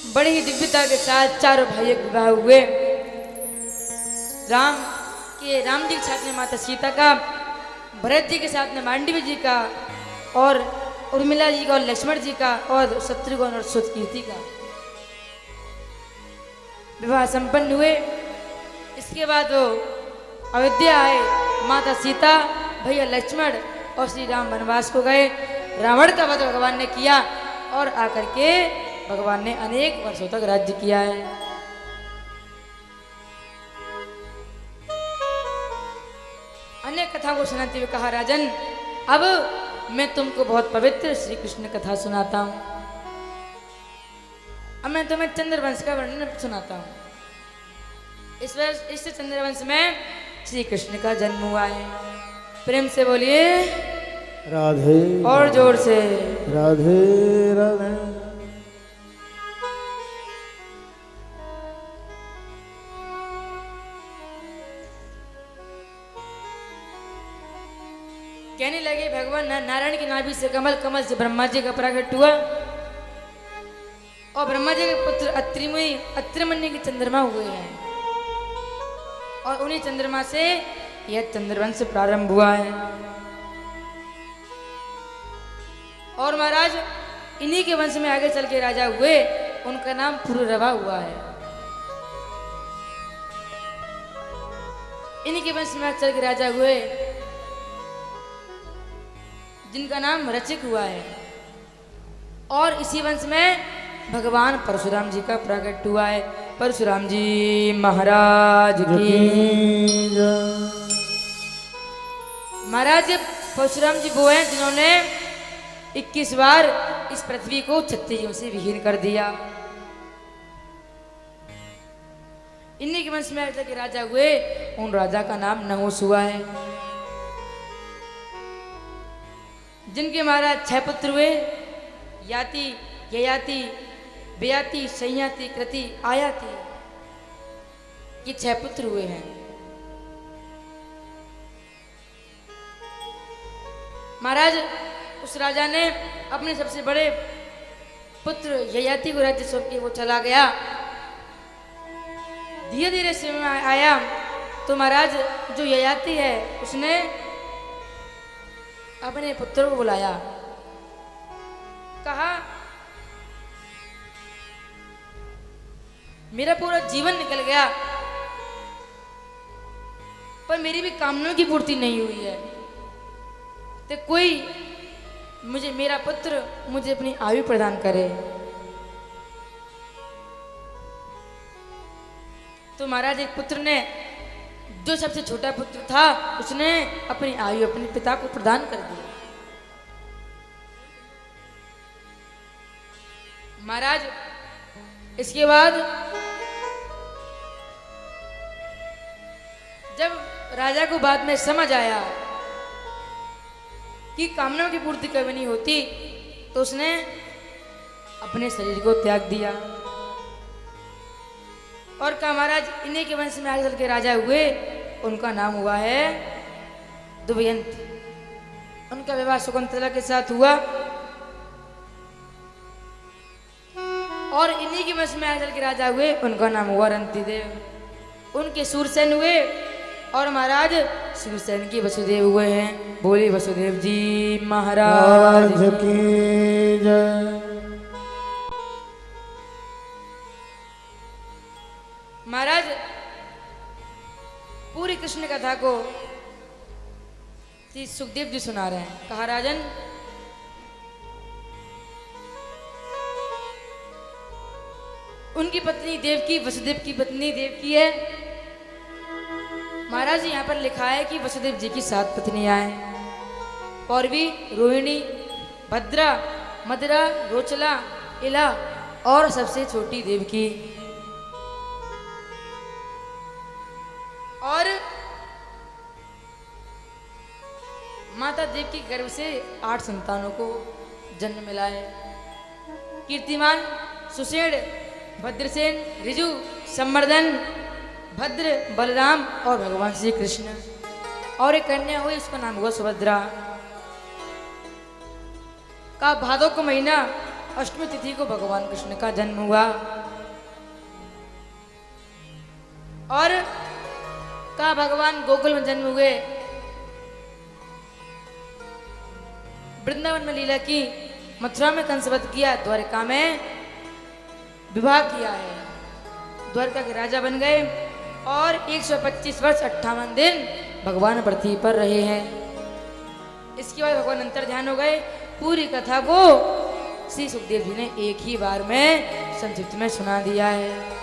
बड़ी ही दिव्यता के साथ चारों भाइयों के विवाह हुए। राम जी के साथ में माता सीता का, भरत जी के साथ में मांडवी जी का, और उर्मिला जी का, और लक्ष्मण जी का, और शत्रुघ्न और सुतकीर्ति का विवाह संपन्न हुए। इसके बाद वो अयोध्या आए। माता सीता, भैया लक्ष्मण और श्री राम वनवास को गए। रावण का वध भगवान ने किया और आकर के भगवान ने अनेक वर्षों तक राज्य किया है। अन्य कथा को सुनाते हुए कहा, राजन अब मैं तुमको बहुत पवित्र श्री कृष्ण कथा सुनाता हूं। अब मैं तुम्हें चंद्रवंश का वर्णन सुनाता हूं। इस चंद्रवंश में श्री कृष्ण का जन्म हुआ है। प्रेम से बोलिए राधे, और जोर से राधे राधे। कहने लगे, भगवान नारायण की नाभि से कमल, कमल से ब्रह्मा जी का प्रकट हुआ और ब्रह्मा जी के पुत्र अत्रिमन्य के चंद्रमा हुए हैं और उन्हीं चंद्रमा से यह चंद्रवंश प्रारंभ हुआ है। और महाराज इन्हीं के वंश में आगे चल के राजा हुए, उनका नाम पुरुरवा हुआ है। इन्हीं के वंश में आगे चल के राजा हुए जिनका नाम रचिक हुआ है। और इसी वंश में भगवान परशुराम जी का प्रकट हुआ है। परशुराम जी महाराज की। महाराज परशुराम जी वो हैं जिन्होंने 21 बार इस पृथ्वी को क्षत्रियों से विहीन कर दिया। इन्हीं के वंश में आज तक राजा हुए, उन राजा का नाम नहुष हुआ है। जिनके महाराज 6 पुत्र हुए, याति, ययाति, बेयाति, संयाति, कृति, आयाति, ये 6 पुत्र हुए हैं। महाराज उस राजा ने अपने सबसे बड़े पुत्र ययाति को राज्य सौंप के वो चला गया। धीरे धीरे समय आया तो महाराज जो ययाति है उसने अपने पुत्र को बुलाया, कहा मेरा पूरा जीवन निकल गया पर मेरी भी कामनाओं की पूर्ति नहीं हुई है, तो कोई मुझे, मेरा पुत्र मुझे अपनी आयु प्रदान करे। तो महाराज एक पुत्र ने, जो सबसे छोटा पुत्र था, उसने अपनी आयु अपने पिता को प्रदान कर दी। महाराज इसके बाद जब राजा को बाद में समझ आया कि कामनाओं की पूर्ति कभी नहीं होती, तो उसने अपने शरीर को त्याग दिया और कहा महाराज इन्हीं के वंश में आगे चल के राजा हुए, उनका नाम हुआ है दुष्यंत। उनका विवाह शकुंतला के साथ हुआ और इन्हीं के वंश में आगे चल के राजा हुए, उनका नाम हुआ रंतिदेव। उनके सूरसेन हुए और महाराज सूरसेन के वसुदेव हुए हैं। बोले वसुदेव जी महाराज की जय। महाराज पूरी कृष्ण कथा को श्री सुखदेव जी सुना रहे हैं। कहा राजन उनकी पत्नी देवकी, वसुदेव की पत्नी देवकी है। महाराज यहाँ पर लिखा है कि वसुदेव जी की 7 पत्नियां हैं। कौरवी, रोहिणी, भद्रा, मदरा, रोचला, इला और सबसे छोटी देवकी। और माता देवकी के गर्भ से 8 संतानों को जन्म मिला है। कीर्तिमान, सुषेण, भद्रसेन, ऋजु, संवर्धन, भद्र, बलराम और भगवान श्री कृष्ण। और एक कन्या हुई, उसका नाम हुआ सुभद्रा। का भादों का महीना अष्टमी तिथि को भगवान कृष्ण का जन्म हुआ। और का भगवान गोकुल में जन्म हुए, वृंदावन में लीला की, मथुरा में कंसवध किया, द्वारका में विवाह किया है, द्वारका के राजा बन गए और 125 वर्ष 58 दिन भगवान पृथ्वी पर रहे हैं। इसके बाद भगवान अंतर ध्यान हो गए। पूरी कथा को श्री सुखदेव जी ने एक ही बार में संक्षिप्त में सुना दिया है।